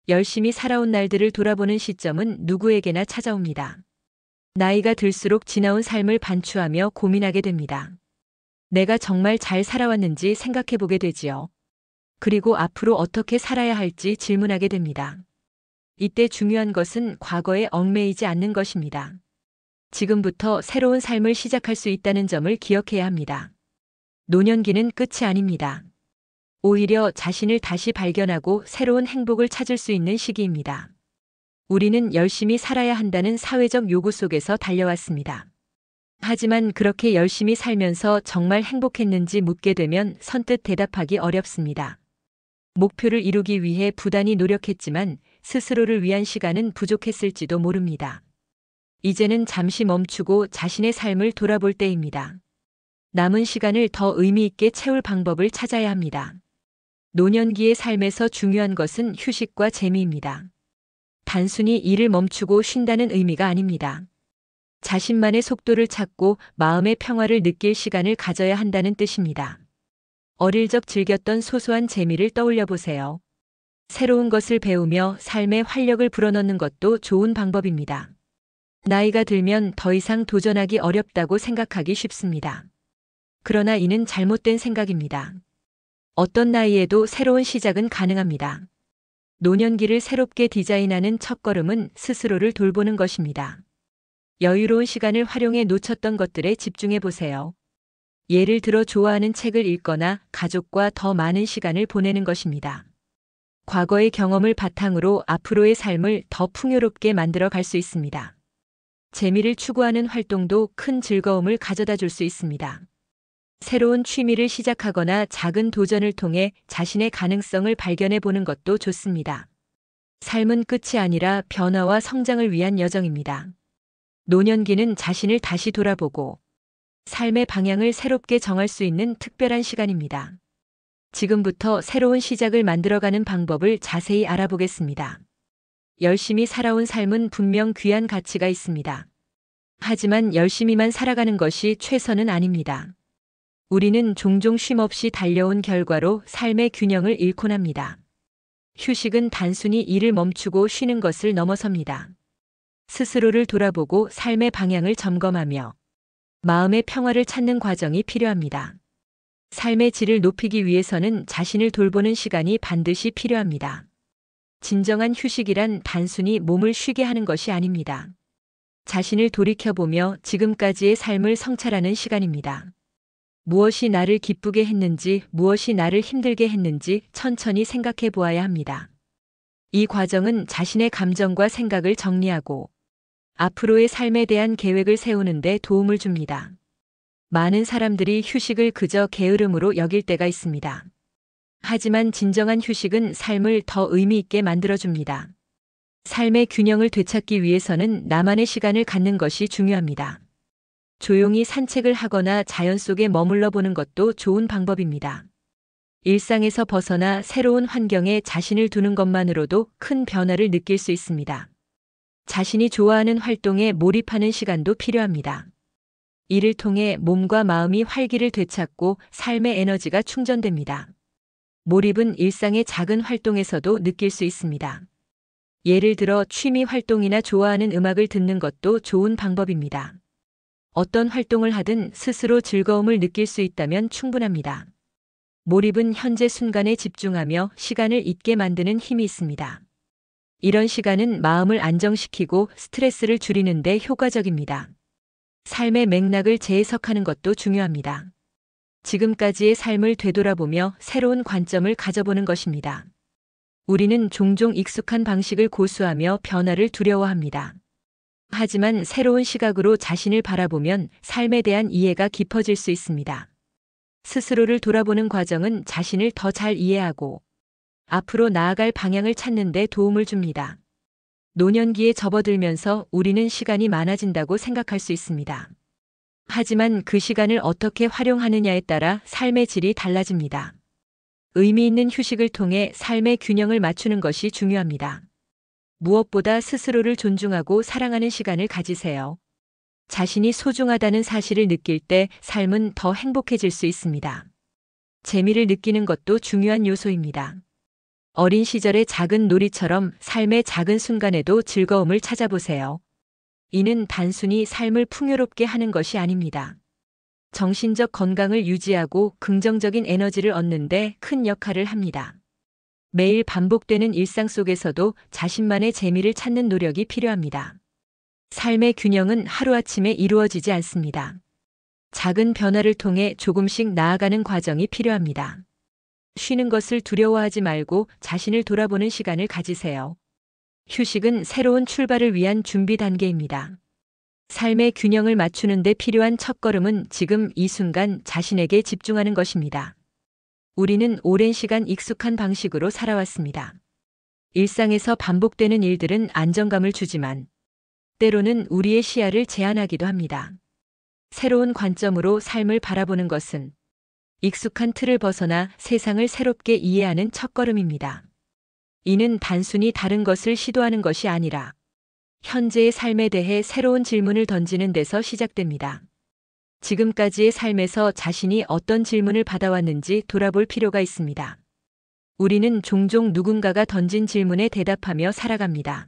열심히 살아온 날들을 돌아보는 시점은 누구에게나 찾아옵니다. 나이가 들수록 지나온 삶을 반추하며 고민하게 됩니다. 내가 정말 잘 살아왔는지 생각해 보게 되지요. 그리고 앞으로 어떻게 살아야 할지 질문하게 됩니다. 이때 중요한 것은 과거에 얽매이지 않는 것입니다. 지금부터 새로운 삶을 시작할 수 있다는 점을 기억해야 합니다. 노년기는 끝이 아닙니다. 오히려 자신을 다시 발견하고 새로운 행복을 찾을 수 있는 시기입니다. 우리는 열심히 살아야 한다는 사회적 요구 속에서 달려왔습니다. 하지만 그렇게 열심히 살면서 정말 행복했는지 묻게 되면 선뜻 대답하기 어렵습니다. 목표를 이루기 위해 부단히 노력했지만 스스로를 위한 시간은 부족했을지도 모릅니다. 이제는 잠시 멈추고 자신의 삶을 돌아볼 때입니다. 남은 시간을 더 의미 있게 채울 방법을 찾아야 합니다. 노년기의 삶에서 중요한 것은 휴식과 재미입니다. 단순히 일을 멈추고 쉰다는 의미가 아닙니다. 자신만의 속도를 찾고 마음의 평화를 느낄 시간을 가져야 한다는 뜻입니다. 어릴 적 즐겼던 소소한 재미를 떠올려 보세요. 새로운 것을 배우며 삶에 활력을 불어넣는 것도 좋은 방법입니다. 나이가 들면 더 이상 도전하기 어렵다고 생각하기 쉽습니다. 그러나 이는 잘못된 생각입니다. 어떤 나이에도 새로운 시작은 가능합니다. 노년기를 새롭게 디자인하는 첫걸음은 스스로를 돌보는 것입니다. 여유로운 시간을 활용해 놓쳤던 것들에 집중해 보세요. 예를 들어 좋아하는 책을 읽거나 가족과 더 많은 시간을 보내는 것입니다. 과거의 경험을 바탕으로 앞으로의 삶을 더 풍요롭게 만들어 갈 수 있습니다. 재미를 추구하는 활동도 큰 즐거움을 가져다 줄 수 있습니다. 새로운 취미를 시작하거나 작은 도전을 통해 자신의 가능성을 발견해 보는 것도 좋습니다. 삶은 끝이 아니라 변화와 성장을 위한 여정입니다. 노년기는 자신을 다시 돌아보고 삶의 방향을 새롭게 정할 수 있는 특별한 시간입니다. 지금부터 새로운 시작을 만들어가는 방법을 자세히 알아보겠습니다. 열심히 살아온 삶은 분명 귀한 가치가 있습니다. 하지만 열심히만 살아가는 것이 최선은 아닙니다. 우리는 종종 쉼없이 달려온 결과로 삶의 균형을 잃곤 합니다. 휴식은 단순히 일을 멈추고 쉬는 것을 넘어섭니다. 스스로를 돌아보고 삶의 방향을 점검하며 마음의 평화를 찾는 과정이 필요합니다. 삶의 질을 높이기 위해서는 자신을 돌보는 시간이 반드시 필요합니다. 진정한 휴식이란 단순히 몸을 쉬게 하는 것이 아닙니다. 자신을 돌이켜보며 지금까지의 삶을 성찰하는 시간입니다. 무엇이 나를 기쁘게 했는지, 무엇이 나를 힘들게 했는지 천천히 생각해 보아야 합니다. 이 과정은 자신의 감정과 생각을 정리하고 앞으로의 삶에 대한 계획을 세우는 데 도움을 줍니다. 많은 사람들이 휴식을 그저 게으름으로 여길 때가 있습니다. 하지만 진정한 휴식은 삶을 더 의미 있게 만들어줍니다. 삶의 균형을 되찾기 위해서는 나만의 시간을 갖는 것이 중요합니다. 조용히 산책을 하거나 자연 속에 머물러 보는 것도 좋은 방법입니다. 일상에서 벗어나 새로운 환경에 자신을 두는 것만으로도 큰 변화를 느낄 수 있습니다. 자신이 좋아하는 활동에 몰입하는 시간도 필요합니다. 이를 통해 몸과 마음이 활기를 되찾고 삶의 에너지가 충전됩니다. 몰입은 일상의 작은 활동에서도 느낄 수 있습니다. 예를 들어 취미 활동이나 좋아하는 음악을 듣는 것도 좋은 방법입니다. 어떤 활동을 하든 스스로 즐거움을 느낄 수 있다면 충분합니다. 몰입은 현재 순간에 집중하며 시간을 잊게 만드는 힘이 있습니다. 이런 시간은 마음을 안정시키고 스트레스를 줄이는 데 효과적입니다. 삶의 맥락을 재해석하는 것도 중요합니다. 지금까지의 삶을 되돌아보며 새로운 관점을 가져보는 것입니다. 우리는 종종 익숙한 방식을 고수하며 변화를 두려워합니다. 하지만 새로운 시각으로 자신을 바라보면 삶에 대한 이해가 깊어질 수 있습니다. 스스로를 돌아보는 과정은 자신을 더 잘 이해하고 앞으로 나아갈 방향을 찾는 데 도움을 줍니다. 노년기에 접어들면서 우리는 시간이 많아진다고 생각할 수 있습니다. 하지만 그 시간을 어떻게 활용하느냐에 따라 삶의 질이 달라집니다. 의미 있는 휴식을 통해 삶의 균형을 맞추는 것이 중요합니다. 무엇보다 스스로를 존중하고 사랑하는 시간을 가지세요. 자신이 소중하다는 사실을 느낄 때 삶은 더 행복해질 수 있습니다. 재미를 느끼는 것도 중요한 요소입니다. 어린 시절의 작은 놀이처럼 삶의 작은 순간에도 즐거움을 찾아보세요. 이는 단순히 삶을 풍요롭게 하는 것이 아닙니다. 정신적 건강을 유지하고 긍정적인 에너지를 얻는 데 큰 역할을 합니다. 매일 반복되는 일상 속에서도 자신만의 재미를 찾는 노력이 필요합니다. 삶의 균형은 하루아침에 이루어지지 않습니다. 작은 변화를 통해 조금씩 나아가는 과정이 필요합니다. 쉬는 것을 두려워하지 말고 자신을 돌아보는 시간을 가지세요. 휴식은 새로운 출발을 위한 준비 단계입니다. 삶의 균형을 맞추는 데 필요한 첫걸음은 지금 이 순간 자신에게 집중하는 것입니다. 우리는 오랜 시간 익숙한 방식으로 살아왔습니다. 일상에서 반복되는 일들은 안정감을 주지만 때로는 우리의 시야를 제한하기도 합니다. 새로운 관점으로 삶을 바라보는 것은 익숙한 틀을 벗어나 세상을 새롭게 이해하는 첫걸음입니다. 이는 단순히 다른 것을 시도하는 것이 아니라 현재의 삶에 대해 새로운 질문을 던지는 데서 시작됩니다. 지금까지의 삶에서 자신이 어떤 질문을 받아왔는지 돌아볼 필요가 있습니다. 우리는 종종 누군가가 던진 질문에 대답하며 살아갑니다.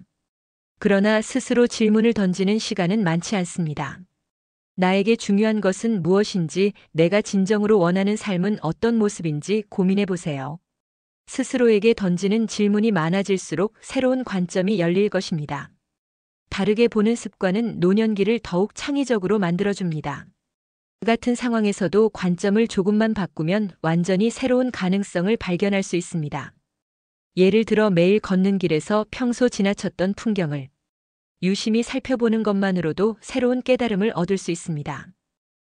그러나 스스로 질문을 던지는 시간은 많지 않습니다. 나에게 중요한 것은 무엇인지, 내가 진정으로 원하는 삶은 어떤 모습인지 고민해 보세요. 스스로에게 던지는 질문이 많아질수록 새로운 관점이 열릴 것입니다. 다르게 보는 습관은 노년기를 더욱 창의적으로 만들어줍니다. 같은 상황에서도 관점을 조금만 바꾸면 완전히 새로운 가능성을 발견할 수 있습니다. 예를 들어 매일 걷는 길에서 평소 지나쳤던 풍경을 유심히 살펴보는 것만으로도 새로운 깨달음을 얻을 수 있습니다.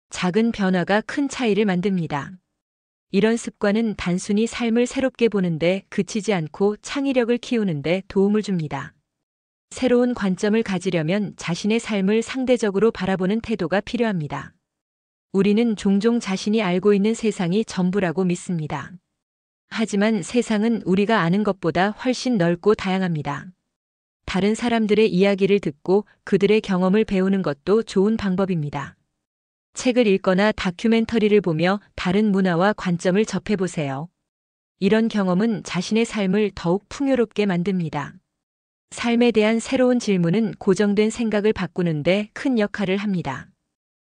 작은 변화가 큰 차이를 만듭니다. 이런 습관은 단순히 삶을 새롭게 보는데 그치지 않고 창의력을 키우는데 도움을 줍니다. 새로운 관점을 가지려면 자신의 삶을 상대적으로 바라보는 태도가 필요합니다. 우리는 종종 자신이 알고 있는 세상이 전부라고 믿습니다. 하지만 세상은 우리가 아는 것보다 훨씬 넓고 다양합니다. 다른 사람들의 이야기를 듣고 그들의 경험을 배우는 것도 좋은 방법입니다. 책을 읽거나 다큐멘터리를 보며 다른 문화와 관점을 접해보세요. 이런 경험은 자신의 삶을 더욱 풍요롭게 만듭니다. 삶에 대한 새로운 질문은 고정된 생각을 바꾸는데 큰 역할을 합니다.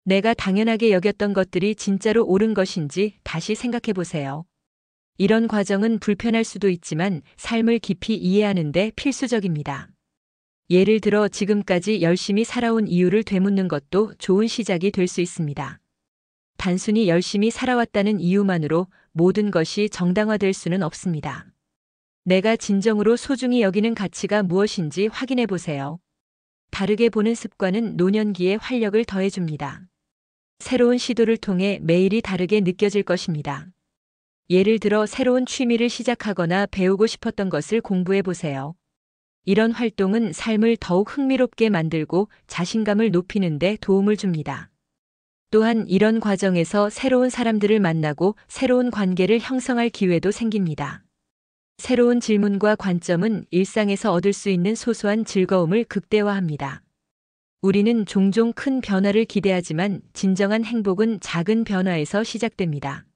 내가 당연하게 여겼던 것들이 진짜로 옳은 것인지 다시 생각해 보세요. 이런 과정은 불편할 수도 있지만 삶을 깊이 이해하는 데 필수적입니다. 예를 들어 지금까지 열심히 살아온 이유를 되묻는 것도 좋은 시작이 될 수 있습니다. 단순히 열심히 살아왔다는 이유만으로 모든 것이 정당화될 수는 없습니다. 내가 진정으로 소중히 여기는 가치가 무엇인지 확인해 보세요. 다르게 보는 습관은 노년기에 활력을 더해줍니다. 새로운 시도를 통해 매일이 다르게 느껴질 것입니다. 예를 들어 새로운 취미를 시작하거나 배우고 싶었던 것을 공부해 보세요. 이런 활동은 삶을 더욱 흥미롭게 만들고 자신감을 높이는 데 도움을 줍니다. 또한 이런 과정에서 새로운 사람들을 만나고 새로운 관계를 형성할 기회도 생깁니다. 새로운 질문과 관점은 일상에서 얻을 수 있는 소소한 즐거움을 극대화합니다. 우리는 종종 큰 변화를 기대하지만 진정한 행복은 작은 변화에서 시작됩니다.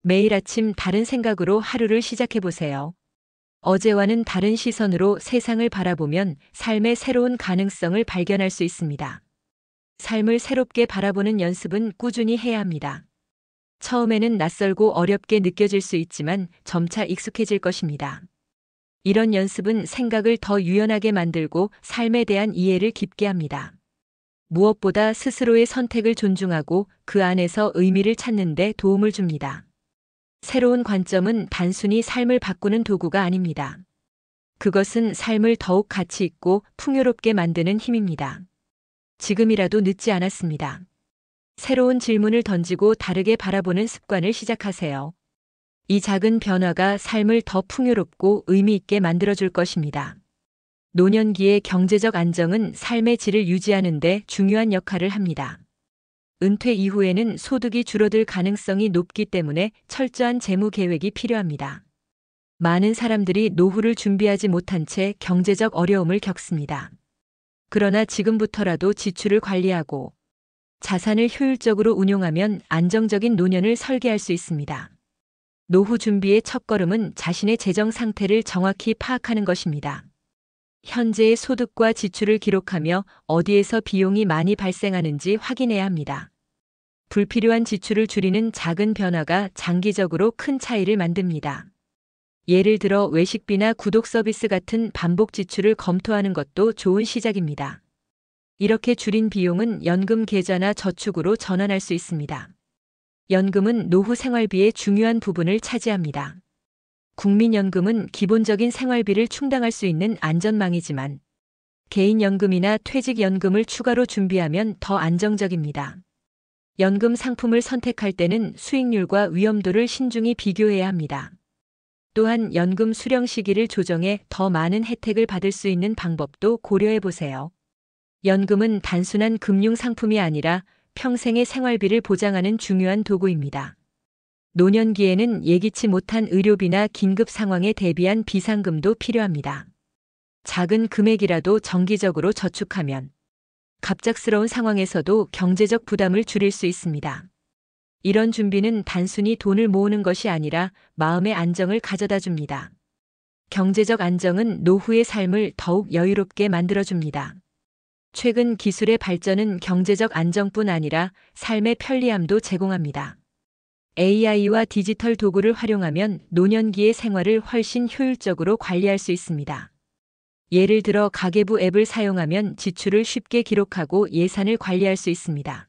매일 아침 다른 생각으로 하루를 시작해 보세요. 어제와는 다른 시선으로 세상을 바라보면 삶의 새로운 가능성을 발견할 수 있습니다. 삶을 새롭게 바라보는 연습은 꾸준히 해야 합니다. 처음에는 낯설고 어렵게 느껴질 수 있지만 점차 익숙해질 것입니다. 이런 연습은 생각을 더 유연하게 만들고 삶에 대한 이해를 깊게 합니다. 무엇보다 스스로의 선택을 존중하고 그 안에서 의미를 찾는 데 도움을 줍니다. 새로운 관점은 단순히 삶을 바꾸는 도구가 아닙니다. 그것은 삶을 더욱 가치 있고 풍요롭게 만드는 힘입니다. 지금이라도 늦지 않았습니다. 새로운 질문을 던지고 다르게 바라보는 습관을 시작하세요. 이 작은 변화가 삶을 더 풍요롭고 의미 있게 만들어줄 것입니다. 노년기의 경제적 안정은 삶의 질을 유지하는 데 중요한 역할을 합니다. 은퇴 이후에는 소득이 줄어들 가능성이 높기 때문에 철저한 재무 계획이 필요합니다. 많은 사람들이 노후를 준비하지 못한 채 경제적 어려움을 겪습니다. 그러나 지금부터라도 지출을 관리하고 자산을 효율적으로 운용하면 안정적인 노년을 설계할 수 있습니다. 노후 준비의 첫걸음은 자신의 재정 상태를 정확히 파악하는 것입니다. 현재의 소득과 지출을 기록하며 어디에서 비용이 많이 발생하는지 확인해야 합니다. 불필요한 지출을 줄이는 작은 변화가 장기적으로 큰 차이를 만듭니다. 예를 들어 외식비나 구독 서비스 같은 반복 지출을 검토하는 것도 좋은 시작입니다. 이렇게 줄인 비용은 연금 계좌나 저축으로 전환할 수 있습니다. 연금은 노후 생활비의 중요한 부분을 차지합니다. 국민연금은 기본적인 생활비를 충당할 수 있는 안전망이지만 개인연금이나 퇴직연금을 추가로 준비하면 더 안정적입니다. 연금 상품을 선택할 때는 수익률과 위험도를 신중히 비교해야 합니다. 또한 연금 수령 시기를 조정해 더 많은 혜택을 받을 수 있는 방법도 고려해 보세요. 연금은 단순한 금융 상품이 아니라 평생의 생활비를 보장하는 중요한 도구입니다. 노년기에는 예기치 못한 의료비나 긴급 상황에 대비한 비상금도 필요합니다. 작은 금액이라도 정기적으로 저축하면 갑작스러운 상황에서도 경제적 부담을 줄일 수 있습니다. 이런 준비는 단순히 돈을 모으는 것이 아니라 마음의 안정을 가져다 줍니다. 경제적 안정은 노후의 삶을 더욱 여유롭게 만들어줍니다. 최근 기술의 발전은 경제적 안정뿐 아니라 삶의 편리함도 제공합니다. AI와 디지털 도구를 활용하면 노년기의 생활을 훨씬 효율적으로 관리할 수 있습니다. 예를 들어 가계부 앱을 사용하면 지출을 쉽게 기록하고 예산을 관리할 수 있습니다.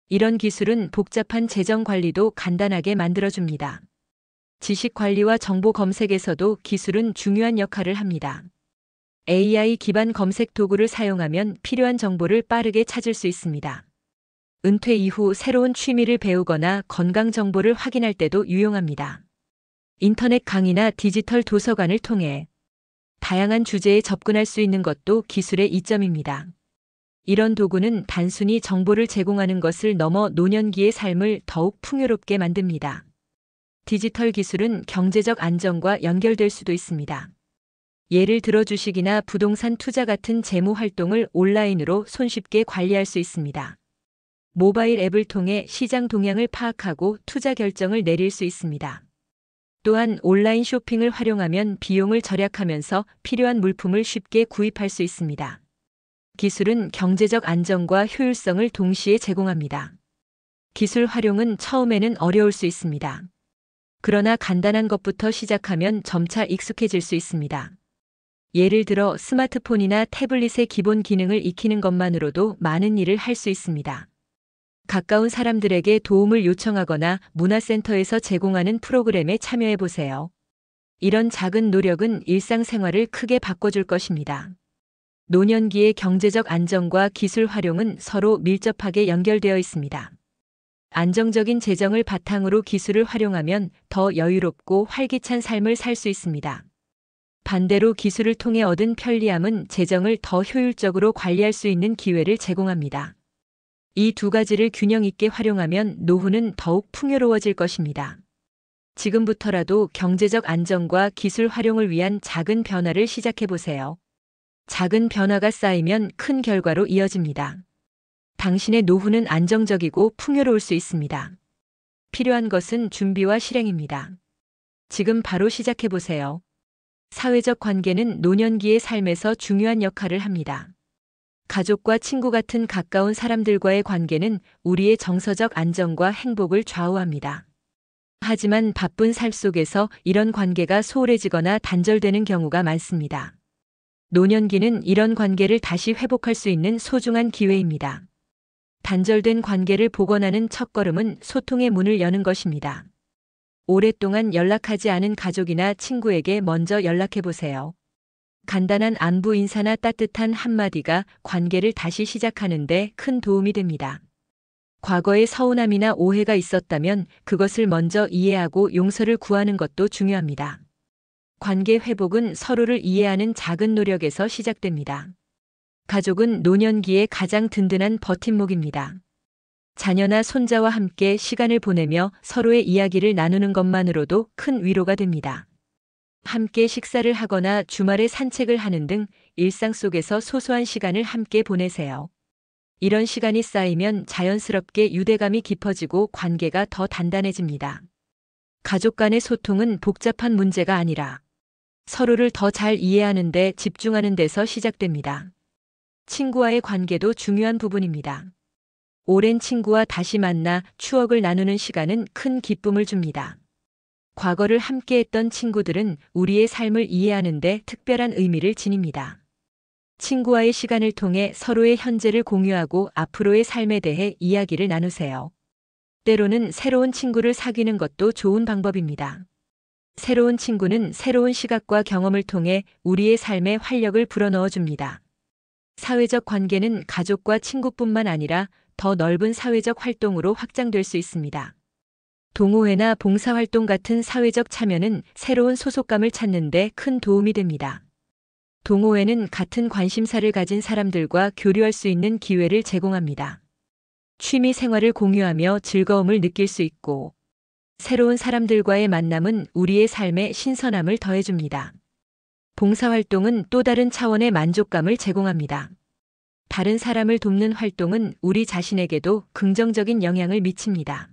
이런 기술은 복잡한 재정 관리도 간단하게 만들어줍니다. 지식 관리와 정보 검색에서도 기술은 중요한 역할을 합니다. AI 기반 검색 도구를 사용하면 필요한 정보를 빠르게 찾을 수 있습니다. 은퇴 이후 새로운 취미를 배우거나 건강 정보를 확인할 때도 유용합니다. 인터넷 강의나 디지털 도서관을 통해 다양한 주제에 접근할 수 있는 것도 기술의 이점입니다. 이런 도구는 단순히 정보를 제공하는 것을 넘어 노년기의 삶을 더욱 풍요롭게 만듭니다. 디지털 기술은 경제적 안정과 연결될 수도 있습니다. 예를 들어 주식이나 부동산 투자 같은 재무 활동을 온라인으로 손쉽게 관리할 수 있습니다. 모바일 앱을 통해 시장 동향을 파악하고 투자 결정을 내릴 수 있습니다. 또한 온라인 쇼핑을 활용하면 비용을 절약하면서 필요한 물품을 쉽게 구입할 수 있습니다. 기술은 경제적 안정과 효율성을 동시에 제공합니다. 기술 활용은 처음에는 어려울 수 있습니다. 그러나 간단한 것부터 시작하면 점차 익숙해질 수 있습니다. 예를 들어 스마트폰이나 태블릿의 기본 기능을 익히는 것만으로도 많은 일을 할 수 있습니다. 가까운 사람들에게 도움을 요청하거나 문화센터에서 제공하는 프로그램에 참여해 보세요. 이런 작은 노력은 일상생활을 크게 바꿔줄 것입니다. 노년기의 경제적 안정과 기술 활용은 서로 밀접하게 연결되어 있습니다. 안정적인 재정을 바탕으로 기술을 활용하면 더 여유롭고 활기찬 삶을 살 수 있습니다. 반대로 기술을 통해 얻은 편리함은 재정을 더 효율적으로 관리할 수 있는 기회를 제공합니다. 이 두 가지를 균형 있게 활용하면 노후는 더욱 풍요로워질 것입니다. 지금부터라도 경제적 안정과 기술 활용을 위한 작은 변화를 시작해 보세요. 작은 변화가 쌓이면 큰 결과로 이어집니다. 당신의 노후는 안정적이고 풍요로울 수 있습니다. 필요한 것은 준비와 실행입니다. 지금 바로 시작해 보세요. 사회적 관계는 노년기의 삶에서 중요한 역할을 합니다. 가족과 친구 같은 가까운 사람들과의 관계는 우리의 정서적 안정과 행복을 좌우합니다. 하지만 바쁜 삶 속에서 이런 관계가 소홀해지거나 단절되는 경우가 많습니다. 노년기는 이런 관계를 다시 회복할 수 있는 소중한 기회입니다. 단절된 관계를 복원하는 첫걸음은 소통의 문을 여는 것입니다. 오랫동안 연락하지 않은 가족이나 친구에게 먼저 연락해 보세요. 간단한 안부 인사나 따뜻한 한마디가 관계를 다시 시작하는 데 큰 도움이 됩니다. 과거에 서운함이나 오해가 있었다면 그것을 먼저 이해하고 용서를 구하는 것도 중요합니다. 관계 회복은 서로를 이해하는 작은 노력에서 시작됩니다. 가족은 노년기에 가장 든든한 버팀목입니다. 자녀나 손자와 함께 시간을 보내며 서로의 이야기를 나누는 것만으로도 큰 위로가 됩니다. 함께 식사를 하거나 주말에 산책을 하는 등 일상 속에서 소소한 시간을 함께 보내세요. 이런 시간이 쌓이면 자연스럽게 유대감이 깊어지고 관계가 더 단단해집니다. 가족 간의 소통은 복잡한 문제가 아니라 서로를 더 잘 이해하는 데 집중하는 데서 시작됩니다. 친구와의 관계도 중요한 부분입니다. 오랜 친구와 다시 만나 추억을 나누는 시간은 큰 기쁨을 줍니다. 과거를 함께했던 친구들은 우리의 삶을 이해하는 데 특별한 의미를 지닙니다. 친구와의 시간을 통해 서로의 현재를 공유하고 앞으로의 삶에 대해 이야기를 나누세요. 때로는 새로운 친구를 사귀는 것도 좋은 방법입니다. 새로운 친구는 새로운 시각과 경험을 통해 우리의 삶에 활력을 불어넣어 줍니다. 사회적 관계는 가족과 친구뿐만 아니라 더 넓은 사회적 활동으로 확장될 수 있습니다. 동호회나 봉사활동 같은 사회적 참여는 새로운 소속감을 찾는 데 큰 도움이 됩니다. 동호회는 같은 관심사를 가진 사람들과 교류할 수 있는 기회를 제공합니다. 취미 생활을 공유하며 즐거움을 느낄 수 있고, 새로운 사람들과의 만남은 우리의 삶에 신선함을 더해줍니다. 봉사활동은 또 다른 차원의 만족감을 제공합니다. 다른 사람을 돕는 활동은 우리 자신에게도 긍정적인 영향을 미칩니다.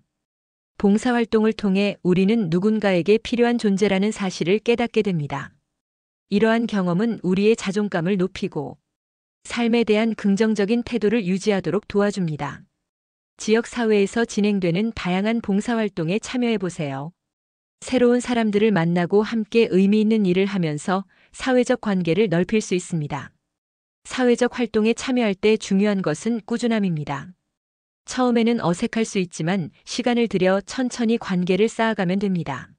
봉사활동을 통해 우리는 누군가에게 필요한 존재라는 사실을 깨닫게 됩니다. 이러한 경험은 우리의 자존감을 높이고 삶에 대한 긍정적인 태도를 유지하도록 도와줍니다. 지역 사회에서 진행되는 다양한 봉사활동에 참여해 보세요. 새로운 사람들을 만나고 함께 의미 있는 일을 하면서 사회적 관계를 넓힐 수 있습니다. 사회적 활동에 참여할 때 중요한 것은 꾸준함입니다. 처음에는 어색할 수 있지만 시간을 들여 천천히 관계를 쌓아가면 됩니다.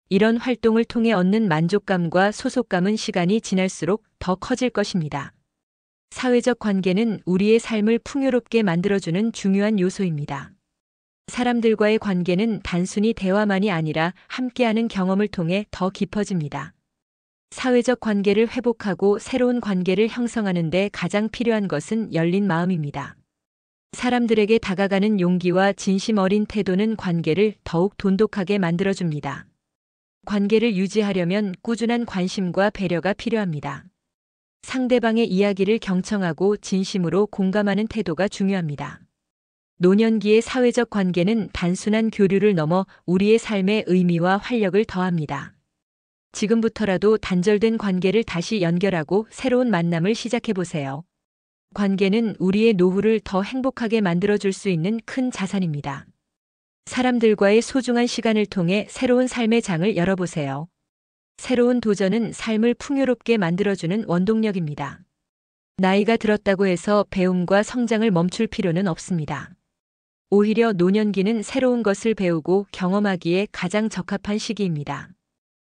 이런 활동을 통해 얻는 만족감과 소속감은 시간이 지날수록 더 커질 것입니다. 사회적 관계는 우리의 삶을 풍요롭게 만들어주는 중요한 요소입니다. 사람들과의 관계는 단순히 대화만이 아니라 함께하는 경험을 통해 더 깊어집니다. 사회적 관계를 회복하고 새로운 관계를 형성하는 데 가장 필요한 것은 열린 마음입니다. 사람들에게 다가가는 용기와 진심 어린 태도는 관계를 더욱 돈독하게 만들어줍니다. 관계를 유지하려면 꾸준한 관심과 배려가 필요합니다. 상대방의 이야기를 경청하고 진심으로 공감하는 태도가 중요합니다. 노년기의 사회적 관계는 단순한 교류를 넘어 우리의 삶에 의미와 활력을 더합니다. 지금부터라도 단절된 관계를 다시 연결하고 새로운 만남을 시작해보세요. 관계는 우리의 노후를 더 행복하게 만들어줄 수 있는 큰 자산입니다. 사람들과의 소중한 시간을 통해 새로운 삶의 장을 열어보세요. 새로운 도전은 삶을 풍요롭게 만들어주는 원동력입니다. 나이가 들었다고 해서 배움과 성장을 멈출 필요는 없습니다. 오히려 노년기는 새로운 것을 배우고 경험하기에 가장 적합한 시기입니다.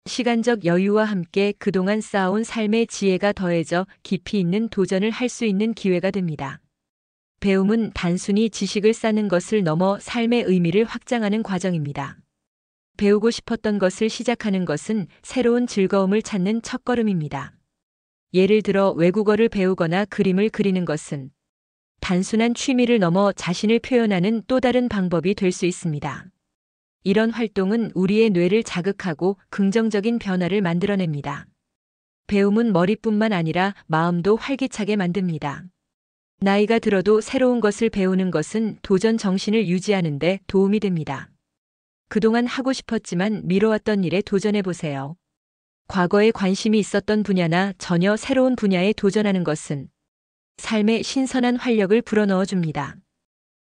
시간적 여유와 함께 그동안 쌓아온 삶의 지혜가 더해져 깊이 있는 도전을 할 수 있는 기회가 됩니다. 배움은 단순히 지식을 쌓는 것을 넘어 삶의 의미를 확장하는 과정입니다. 배우고 싶었던 것을 시작하는 것은 새로운 즐거움을 찾는 첫걸음입니다. 예를 들어 외국어를 배우거나 그림을 그리는 것은 단순한 취미를 넘어 자신을 표현하는 또 다른 방법이 될 수 있습니다. 이런 활동은 우리의 뇌를 자극하고 긍정적인 변화를 만들어냅니다. 배움은 머리뿐만 아니라 마음도 활기차게 만듭니다. 나이가 들어도 새로운 것을 배우는 것은 도전 정신을 유지하는 데 도움이 됩니다. 그동안 하고 싶었지만 미뤄왔던 일에 도전해보세요. 과거에 관심이 있었던 분야나 전혀 새로운 분야에 도전하는 것은 삶에 신선한 활력을 불어넣어 줍니다.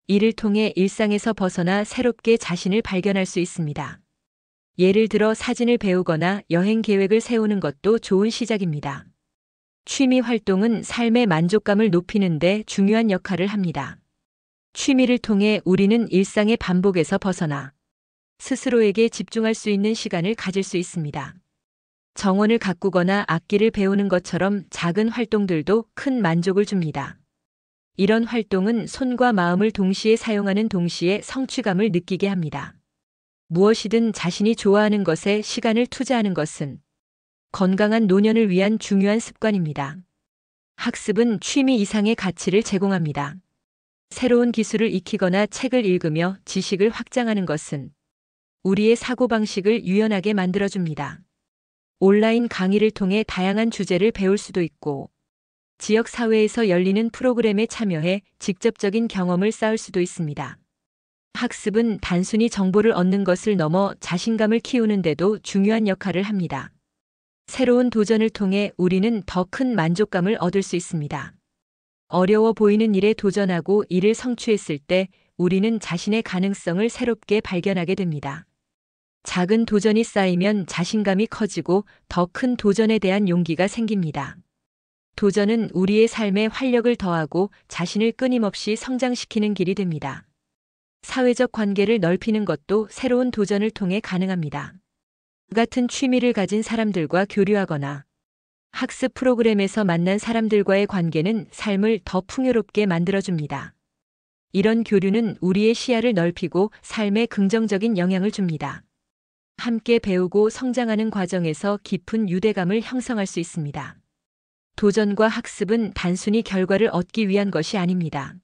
이를 통해 일상에서 벗어나 새롭게 자신을 발견할 수 있습니다. 예를 들어 사진을 배우거나 여행 계획을 세우는 것도 좋은 시작입니다. 취미 활동은 삶의 만족감을 높이는 데 중요한 역할을 합니다. 취미를 통해 우리는 일상의 반복에서 벗어나 스스로에게 집중할 수 있는 시간을 가질 수 있습니다. 정원을 가꾸거나 악기를 배우는 것처럼 작은 활동들도 큰 만족을 줍니다. 이런 활동은 손과 마음을 동시에 사용하는 동시에 성취감을 느끼게 합니다. 무엇이든 자신이 좋아하는 것에 시간을 투자하는 것은 건강한 노년을 위한 중요한 습관입니다. 학습은 취미 이상의 가치를 제공합니다. 새로운 기술을 익히거나 책을 읽으며 지식을 확장하는 것은 우리의 사고방식을 유연하게 만들어줍니다. 온라인 강의를 통해 다양한 주제를 배울 수도 있고, 지역 사회에서 열리는 프로그램에 참여해 직접적인 경험을 쌓을 수도 있습니다. 학습은 단순히 정보를 얻는 것을 넘어 자신감을 키우는 데도 중요한 역할을 합니다. 새로운 도전을 통해 우리는 더 큰 만족감을 얻을 수 있습니다. 어려워 보이는 일에 도전하고 이를 성취했을 때 우리는 자신의 가능성을 새롭게 발견하게 됩니다. 작은 도전이 쌓이면 자신감이 커지고 더 큰 도전에 대한 용기가 생깁니다. 도전은 우리의 삶에 활력을 더하고 자신을 끊임없이 성장시키는 길이 됩니다. 사회적 관계를 넓히는 것도 새로운 도전을 통해 가능합니다. 같은 취미를 가진 사람들과 교류하거나 학습 프로그램에서 만난 사람들과의 관계는 삶을 더 풍요롭게 만들어줍니다. 이런 교류는 우리의 시야를 넓히고 삶에 긍정적인 영향을 줍니다. 함께 배우고 성장하는 과정에서 깊은 유대감을 형성할 수 있습니다. 도전과 학습은 단순히 결과를 얻기 위한 것이 아닙니다.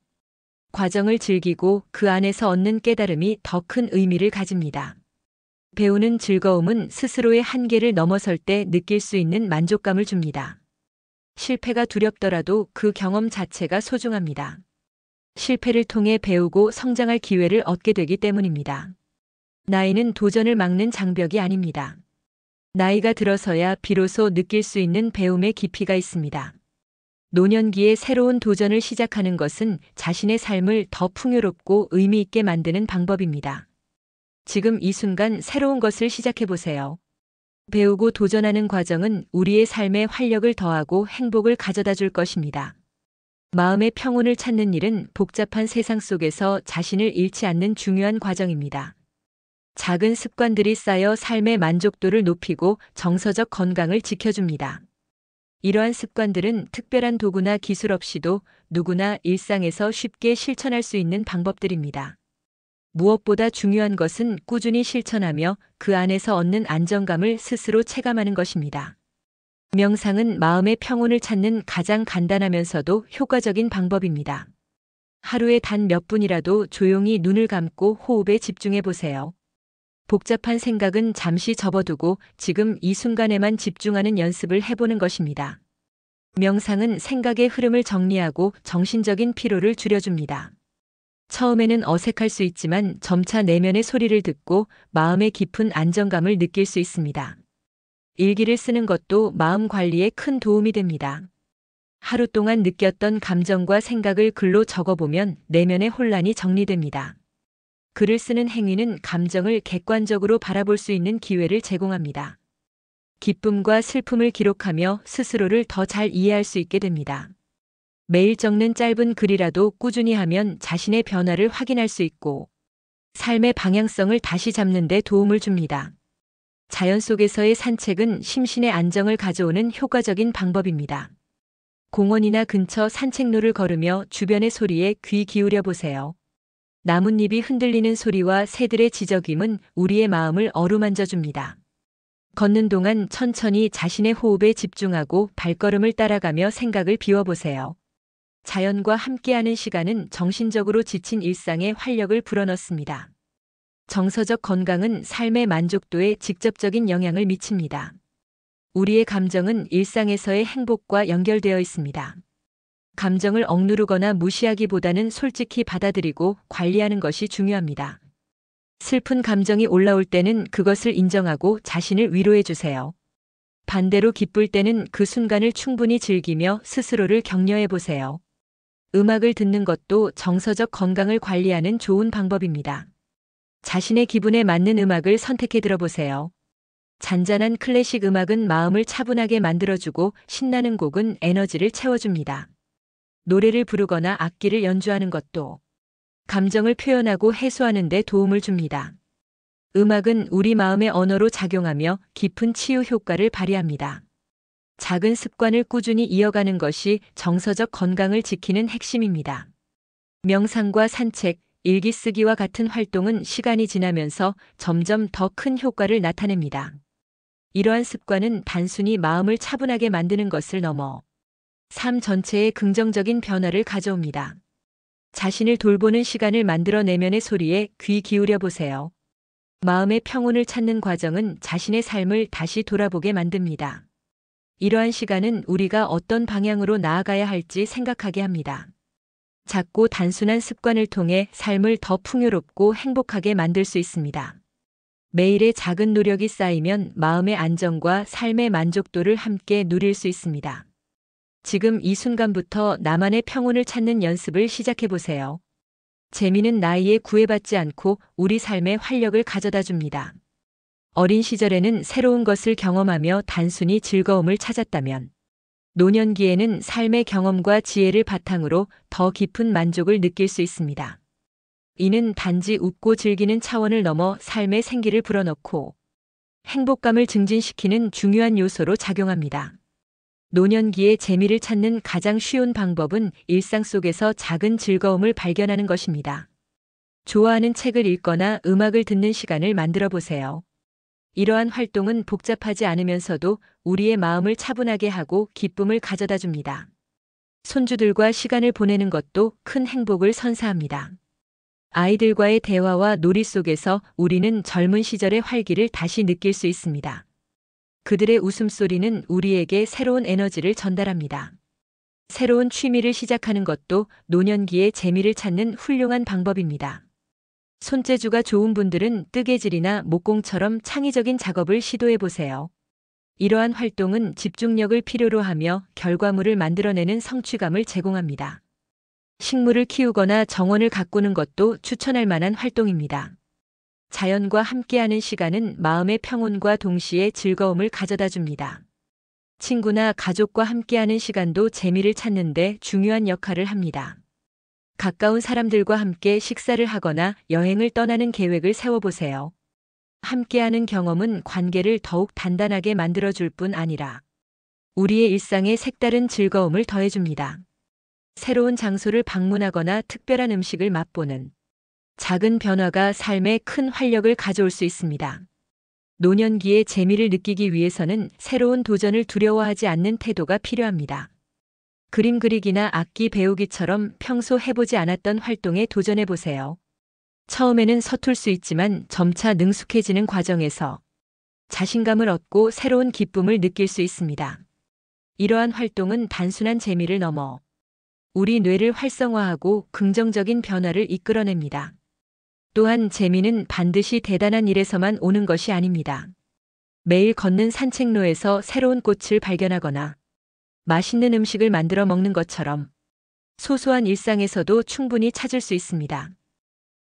과정을 즐기고 그 안에서 얻는 깨달음이 더 큰 의미를 가집니다. 배우는 즐거움은 스스로의 한계를 넘어설 때 느낄 수 있는 만족감을 줍니다. 실패가 두렵더라도 그 경험 자체가 소중합니다. 실패를 통해 배우고 성장할 기회를 얻게 되기 때문입니다. 나이는 도전을 막는 장벽이 아닙니다. 나이가 들어서야 비로소 느낄 수 있는 배움의 깊이가 있습니다. 노년기에 새로운 도전을 시작하는 것은 자신의 삶을 더 풍요롭고 의미 있게 만드는 방법입니다. 지금 이 순간 새로운 것을 시작해 보세요. 배우고 도전하는 과정은 우리의 삶에 활력을 더하고 행복을 가져다 줄 것입니다. 마음의 평온을 찾는 일은 복잡한 세상 속에서 자신을 잃지 않는 중요한 과정입니다. 작은 습관들이 쌓여 삶의 만족도를 높이고 정서적 건강을 지켜줍니다. 이러한 습관들은 특별한 도구나 기술 없이도 누구나 일상에서 쉽게 실천할 수 있는 방법들입니다. 무엇보다 중요한 것은 꾸준히 실천하며 그 안에서 얻는 안정감을 스스로 체감하는 것입니다. 명상은 마음의 평온을 찾는 가장 간단하면서도 효과적인 방법입니다. 하루에 단 몇 분이라도 조용히 눈을 감고 호흡에 집중해 보세요. 복잡한 생각은 잠시 접어두고 지금 이 순간에만 집중하는 연습을 해보는 것입니다. 명상은 생각의 흐름을 정리하고 정신적인 피로를 줄여줍니다. 처음에는 어색할 수 있지만 점차 내면의 소리를 듣고 마음의 깊은 안정감을 느낄 수 있습니다. 일기를 쓰는 것도 마음 관리에 큰 도움이 됩니다. 하루 동안 느꼈던 감정과 생각을 글로 적어보면 내면의 혼란이 정리됩니다. 글을 쓰는 행위는 감정을 객관적으로 바라볼 수 있는 기회를 제공합니다. 기쁨과 슬픔을 기록하며 스스로를 더 잘 이해할 수 있게 됩니다. 매일 적는 짧은 글이라도 꾸준히 하면 자신의 변화를 확인할 수 있고 삶의 방향성을 다시 잡는 데 도움을 줍니다. 자연 속에서의 산책은 심신의 안정을 가져오는 효과적인 방법입니다. 공원이나 근처 산책로를 걸으며 주변의 소리에 귀 기울여 보세요. 나뭇잎이 흔들리는 소리와 새들의 지저귀는 우리의 마음을 어루만져 줍니다. 걷는 동안 천천히 자신의 호흡에 집중하고 발걸음을 따라가며 생각을 비워보세요. 자연과 함께하는 시간은 정신적으로 지친 일상에 활력을 불어넣습니다. 정서적 건강은 삶의 만족도에 직접적인 영향을 미칩니다. 우리의 감정은 일상에서의 행복과 연결되어 있습니다. 감정을 억누르거나 무시하기보다는 솔직히 받아들이고 관리하는 것이 중요합니다. 슬픈 감정이 올라올 때는 그것을 인정하고 자신을 위로해 주세요. 반대로 기쁠 때는 그 순간을 충분히 즐기며 스스로를 격려해 보세요. 음악을 듣는 것도 정서적 건강을 관리하는 좋은 방법입니다. 자신의 기분에 맞는 음악을 선택해 들어보세요. 잔잔한 클래식 음악은 마음을 차분하게 만들어주고 신나는 곡은 에너지를 채워줍니다. 노래를 부르거나 악기를 연주하는 것도 감정을 표현하고 해소하는 데 도움을 줍니다. 음악은 우리 마음의 언어로 작용하며 깊은 치유 효과를 발휘합니다. 작은 습관을 꾸준히 이어가는 것이 정서적 건강을 지키는 핵심입니다. 명상과 산책, 일기 쓰기와 같은 활동은 시간이 지나면서 점점 더 큰 효과를 나타냅니다. 이러한 습관은 단순히 마음을 차분하게 만드는 것을 넘어 삶 전체에 긍정적인 변화를 가져옵니다. 자신을 돌보는 시간을 만들어 내면의 소리에 귀 기울여 보세요. 마음의 평온을 찾는 과정은 자신의 삶을 다시 돌아보게 만듭니다. 이러한 시간은 우리가 어떤 방향으로 나아가야 할지 생각하게 합니다. 작고 단순한 습관을 통해 삶을 더 풍요롭고 행복하게 만들 수 있습니다. 매일의 작은 노력이 쌓이면 마음의 안정과 삶의 만족도를 함께 누릴 수 있습니다. 지금 이 순간부터 나만의 평온을 찾는 연습을 시작해 보세요. 재미는 나이에 구애받지 않고 우리 삶에 활력을 가져다 줍니다. 어린 시절에는 새로운 것을 경험하며 단순히 즐거움을 찾았다면, 노년기에는 삶의 경험과 지혜를 바탕으로 더 깊은 만족을 느낄 수 있습니다. 이는 단지 웃고 즐기는 차원을 넘어 삶의 생기를 불어넣고 행복감을 증진시키는 중요한 요소로 작용합니다. 노년기에 재미를 찾는 가장 쉬운 방법은 일상 속에서 작은 즐거움을 발견하는 것입니다. 좋아하는 책을 읽거나 음악을 듣는 시간을 만들어 보세요. 이러한 활동은 복잡하지 않으면서도 우리의 마음을 차분하게 하고 기쁨을 가져다 줍니다. 손주들과 시간을 보내는 것도 큰 행복을 선사합니다. 아이들과의 대화와 놀이 속에서 우리는 젊은 시절의 활기를 다시 느낄 수 있습니다. 그들의 웃음소리는 우리에게 새로운 에너지를 전달합니다. 새로운 취미를 시작하는 것도 노년기에 재미를 찾는 훌륭한 방법입니다. 손재주가 좋은 분들은 뜨개질이나 목공처럼 창의적인 작업을 시도해 보세요. 이러한 활동은 집중력을 필요로 하며 결과물을 만들어내는 성취감을 제공합니다. 식물을 키우거나 정원을 가꾸는 것도 추천할 만한 활동입니다. 자연과 함께하는 시간은 마음의 평온과 동시에 즐거움을 가져다 줍니다. 친구나 가족과 함께하는 시간도 재미를 찾는 데 중요한 역할을 합니다. 가까운 사람들과 함께 식사를 하거나 여행을 떠나는 계획을 세워보세요. 함께하는 경험은 관계를 더욱 단단하게 만들어줄 뿐 아니라 우리의 일상에 색다른 즐거움을 더해줍니다. 새로운 장소를 방문하거나 특별한 음식을 맛보는 작은 변화가 삶에 큰 활력을 가져올 수 있습니다. 노년기에 재미를 느끼기 위해서는 새로운 도전을 두려워하지 않는 태도가 필요합니다. 그림 그리기나 악기 배우기처럼 평소 해보지 않았던 활동에 도전해 보세요. 처음에는 서툴 수 있지만 점차 능숙해지는 과정에서 자신감을 얻고 새로운 기쁨을 느낄 수 있습니다. 이러한 활동은 단순한 재미를 넘어 우리 뇌를 활성화하고 긍정적인 변화를 이끌어냅니다. 또한 재미는 반드시 대단한 일에서만 오는 것이 아닙니다. 매일 걷는 산책로에서 새로운 꽃을 발견하거나 맛있는 음식을 만들어 먹는 것처럼 소소한 일상에서도 충분히 찾을 수 있습니다.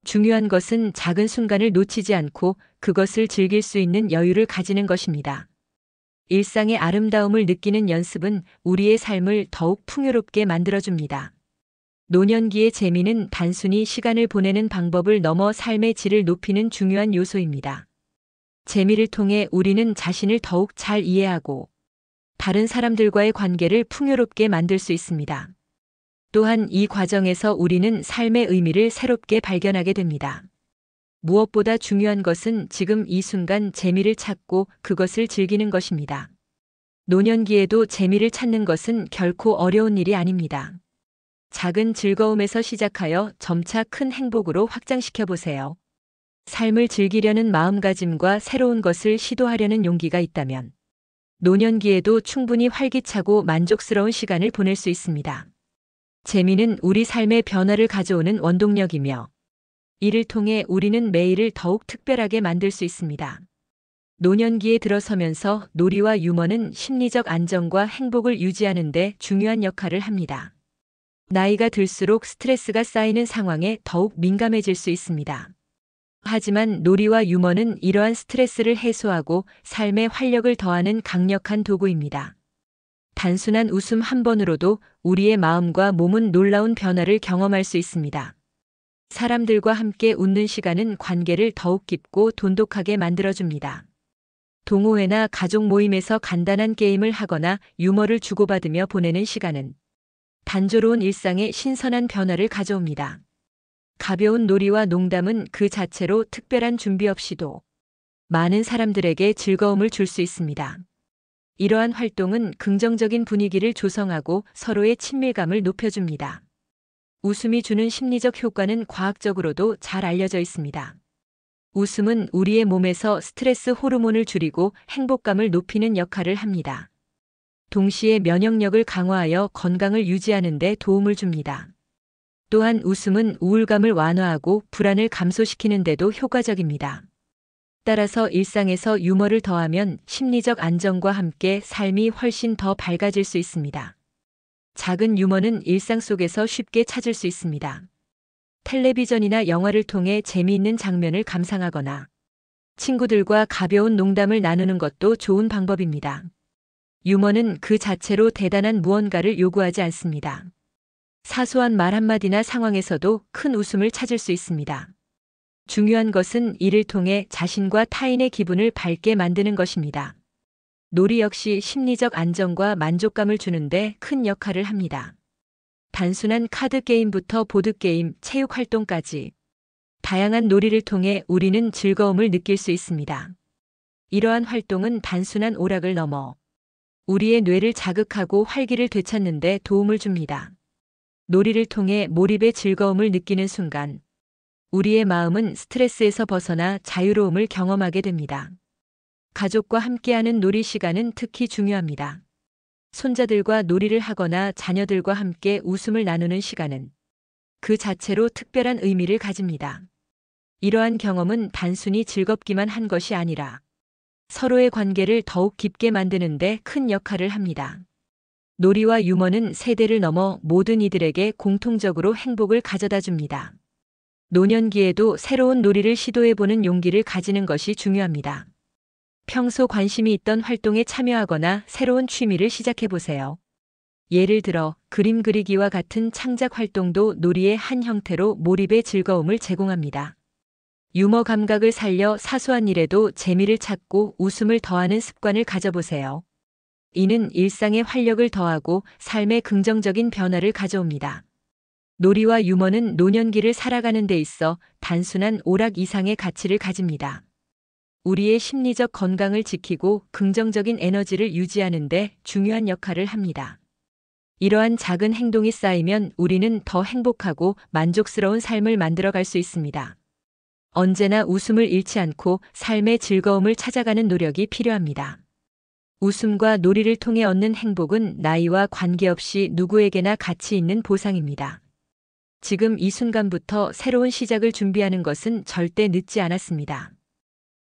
중요한 것은 작은 순간을 놓치지 않고 그것을 즐길 수 있는 여유를 가지는 것입니다. 일상의 아름다움을 느끼는 연습은 우리의 삶을 더욱 풍요롭게 만들어줍니다. 노년기의 재미는 단순히 시간을 보내는 방법을 넘어 삶의 질을 높이는 중요한 요소입니다. 재미를 통해 우리는 자신을 더욱 잘 이해하고 다른 사람들과의 관계를 풍요롭게 만들 수 있습니다. 또한 이 과정에서 우리는 삶의 의미를 새롭게 발견하게 됩니다. 무엇보다 중요한 것은 지금 이 순간 재미를 찾고 그것을 즐기는 것입니다. 노년기에도 재미를 찾는 것은 결코 어려운 일이 아닙니다. 작은 즐거움에서 시작하여 점차 큰 행복으로 확장시켜 보세요. 삶을 즐기려는 마음가짐과 새로운 것을 시도하려는 용기가 있다면 노년기에도 충분히 활기차고 만족스러운 시간을 보낼 수 있습니다. 재미는 우리 삶의 변화를 가져오는 원동력이며 이를 통해 우리는 매일을 더욱 특별하게 만들 수 있습니다. 노년기에 들어서면서 놀이와 유머는 심리적 안정과 행복을 유지하는 데 중요한 역할을 합니다. 나이가 들수록 스트레스가 쌓이는 상황에 더욱 민감해질 수 있습니다. 하지만 놀이와 유머는 이러한 스트레스를 해소하고 삶에 활력을 더하는 강력한 도구입니다. 단순한 웃음 한 번으로도 우리의 마음과 몸은 놀라운 변화를 경험할 수 있습니다. 사람들과 함께 웃는 시간은 관계를 더욱 깊고 돈독하게 만들어줍니다. 동호회나 가족 모임에서 간단한 게임을 하거나 유머를 주고받으며 보내는 시간은 단조로운 일상에 신선한 변화를 가져옵니다. 가벼운 놀이와 농담은 그 자체로 특별한 준비 없이도 많은 사람들에게 즐거움을 줄 수 있습니다. 이러한 활동은 긍정적인 분위기를 조성하고 서로의 친밀감을 높여줍니다. 웃음이 주는 심리적 효과는 과학적으로도 잘 알려져 있습니다. 웃음은 우리의 몸에서 스트레스 호르몬을 줄이고 행복감을 높이는 역할을 합니다. 동시에 면역력을 강화하여 건강을 유지하는 데 도움을 줍니다. 또한 웃음은 우울감을 완화하고 불안을 감소시키는 데도 효과적입니다. 따라서 일상에서 유머를 더하면 심리적 안정과 함께 삶이 훨씬 더 밝아질 수 있습니다. 작은 유머는 일상 속에서 쉽게 찾을 수 있습니다. 텔레비전이나 영화를 통해 재미있는 장면을 감상하거나 친구들과 가벼운 농담을 나누는 것도 좋은 방법입니다. 유머는 그 자체로 대단한 무언가를 요구하지 않습니다. 사소한 말 한마디나 상황에서도 큰 웃음을 찾을 수 있습니다. 중요한 것은 이를 통해 자신과 타인의 기분을 밝게 만드는 것입니다. 놀이 역시 심리적 안정과 만족감을 주는데 큰 역할을 합니다. 단순한 카드 게임부터 보드게임, 체육 활동까지 다양한 놀이를 통해 우리는 즐거움을 느낄 수 있습니다. 이러한 활동은 단순한 오락을 넘어 우리의 뇌를 자극하고 활기를 되찾는 데 도움을 줍니다. 놀이를 통해 몰입의 즐거움을 느끼는 순간 우리의 마음은 스트레스에서 벗어나 자유로움을 경험하게 됩니다. 가족과 함께하는 놀이 시간은 특히 중요합니다. 손자들과 놀이를 하거나 자녀들과 함께 웃음을 나누는 시간은 그 자체로 특별한 의미를 가집니다. 이러한 경험은 단순히 즐겁기만 한 것이 아니라 서로의 관계를 더욱 깊게 만드는 데 큰 역할을 합니다. 놀이와 유머는 세대를 넘어 모든 이들에게 공통적으로 행복을 가져다 줍니다. 노년기에도 새로운 놀이를 시도해보는 용기를 가지는 것이 중요합니다. 평소 관심이 있던 활동에 참여하거나 새로운 취미를 시작해보세요. 예를 들어 그림 그리기와 같은 창작 활동도 놀이의 한 형태로 몰입의 즐거움을 제공합니다. 유머 감각을 살려 사소한 일에도 재미를 찾고 웃음을 더하는 습관을 가져보세요. 이는 일상에 활력을 더하고 삶에 긍정적인 변화를 가져옵니다. 놀이와 유머는 노년기를 살아가는 데 있어 단순한 오락 이상의 가치를 가집니다. 우리의 심리적 건강을 지키고 긍정적인 에너지를 유지하는 데 중요한 역할을 합니다. 이러한 작은 행동이 쌓이면 우리는 더 행복하고 만족스러운 삶을 만들어갈 수 있습니다. 언제나 웃음을 잃지 않고 삶의 즐거움을 찾아가는 노력이 필요합니다. 웃음과 놀이를 통해 얻는 행복은 나이와 관계없이 누구에게나 가치 있는 보상입니다. 지금 이 순간부터 새로운 시작을 준비하는 것은 절대 늦지 않았습니다.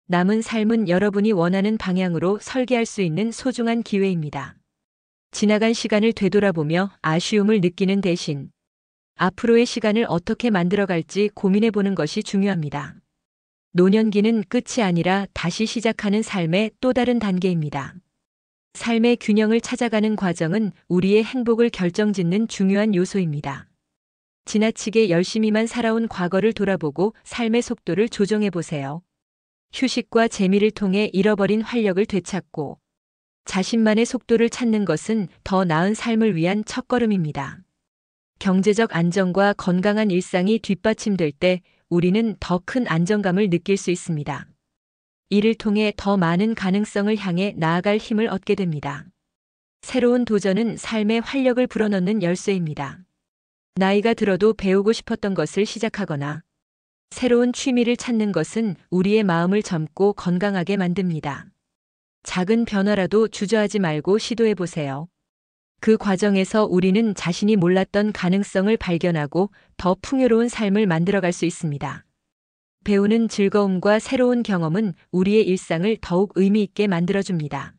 남은 삶은 여러분이 원하는 방향으로 설계할 수 있는 소중한 기회입니다. 지나간 시간을 되돌아보며 아쉬움을 느끼는 대신 앞으로의 시간을 어떻게 만들어갈지 고민해보는 것이 중요합니다. 노년기는 끝이 아니라 다시 시작하는 삶의 또 다른 단계입니다. 삶의 균형을 찾아가는 과정은 우리의 행복을 결정짓는 중요한 요소입니다. 지나치게 열심히만 살아온 과거를 돌아보고 삶의 속도를 조정해보세요. 휴식과 재미를 통해 잃어버린 활력을 되찾고 자신만의 속도를 찾는 것은 더 나은 삶을 위한 첫걸음입니다. 경제적 안정과 건강한 일상이 뒷받침될 때 우리는 더 큰 안정감을 느낄 수 있습니다. 이를 통해 더 많은 가능성을 향해 나아갈 힘을 얻게 됩니다. 새로운 도전은 삶의 활력을 불어넣는 열쇠입니다. 나이가 들어도 배우고 싶었던 것을 시작하거나 새로운 취미를 찾는 것은 우리의 마음을 젊고 건강하게 만듭니다. 작은 변화라도 주저하지 말고 시도해보세요. 그 과정에서 우리는 자신이 몰랐던 가능성을 발견하고 더 풍요로운 삶을 만들어갈 수 있습니다. 배우는 즐거움과 새로운 경험은 우리의 일상을 더욱 의미 있게 만들어줍니다.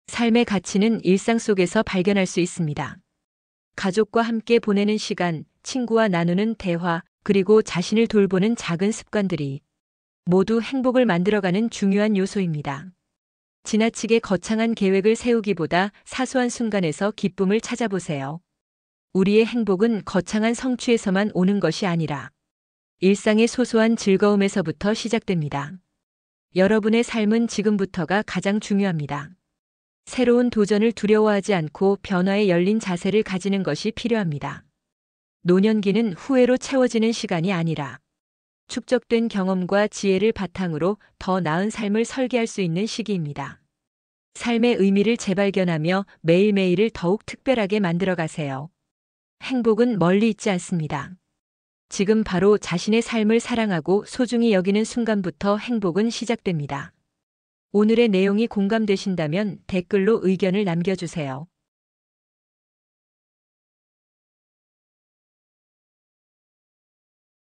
삶의 가치는 일상 속에서 발견할 수 있습니다. 가족과 함께 보내는 시간, 친구와 나누는 대화, 그리고 자신을 돌보는 작은 습관들이 모두 행복을 만들어가는 중요한 요소입니다. 지나치게 거창한 계획을 세우기보다 사소한 순간에서 기쁨을 찾아보세요. 우리의 행복은 거창한 성취에서만 오는 것이 아니라 일상의 소소한 즐거움에서부터 시작됩니다. 여러분의 삶은 지금부터가 가장 중요합니다. 새로운 도전을 두려워하지 않고 변화에 열린 자세를 가지는 것이 필요합니다. 노년기는 후회로 채워지는 시간이 아니라 축적된 경험과 지혜를 바탕으로 더 나은 삶을 설계할 수 있는 시기입니다. 삶의 의미를 재발견하며 매일매일을 더욱 특별하게 만들어 가세요. 행복은 멀리 있지 않습니다. 지금 바로 자신의 삶을 사랑하고 소중히 여기는 순간부터 행복은 시작됩니다. 오늘의 내용이 공감되신다면 댓글로 의견을 남겨주세요.